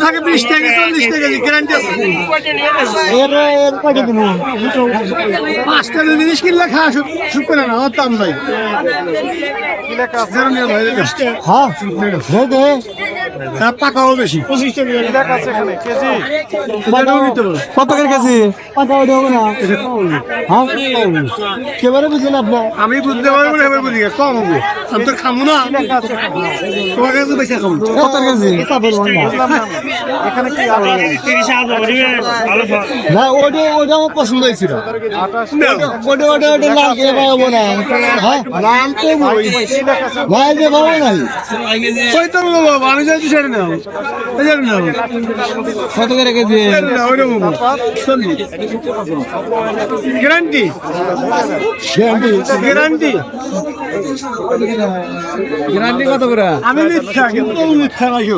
থাকে 20 টাকা 40 টাকা গ্যারান্টি আছে। পাঁচটা জিনিস কিনলে খাওয়া সুখ করে না, দাম নাই। হ্যাঁ পাকাও বেশি। 25 টাকা কেজি। কত করে কেজি? কেবারে বুঝলেন আপনার? আমি বুঝতে পারবো না, এবার বুঝি কম হবো। আমি তো খাবো না, তোমার কাছে বেশি খাবো। কত কেজি? না ওটা আমার পছন্দ হয়েছিল। ওটা লাল কে পাবো না, লাল তো ভাই যে পাবো না। আমি যাচ্ছি সেটা নাও, কত করে কেজি? গ্যারান্টি গ্যারান্টি গ্যারান্টি কত করে? আমি মিথ্যা, কিন্তু মিথ্যা নাই।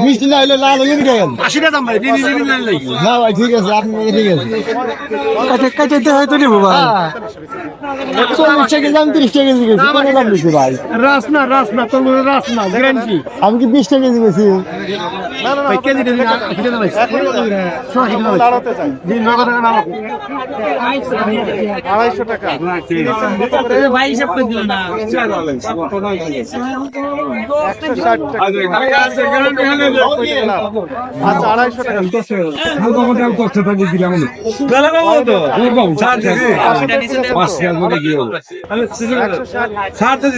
মিষ্টি না হলে লাল হয়ে গেল। 80 টাকা দাম ভাই, না ভাই ঠিক আছে, আপনি ঠিক আছে কাটাইতে হয়তো নেবো ভাই। 40 টাকা দাম, 30 টাকা কেজি দাম দিচ্ছি ভাই। রাসনা রাসনা গ্যারান্টি। আমি কি 20 টাকা কেজি বেশি? না না ভাই, কেজি কেজি 80 টাকা ভাই। 180 টাকা দাঁড়াতে চাই জি, নগদ টাকা না 250 টাকা ভাই, হিসাব করে দিও না। 160 টাকা আচ্ছা, গ্যারান্টি হলে আচ্ছা 250 টাকা। মোটামুটি আমি কষ্ট থাকি দিলাম না বেলা বাবু তো এরকম 60 টাকা 80 টাকা নিচে 5 টাকা করে কি হবে? 160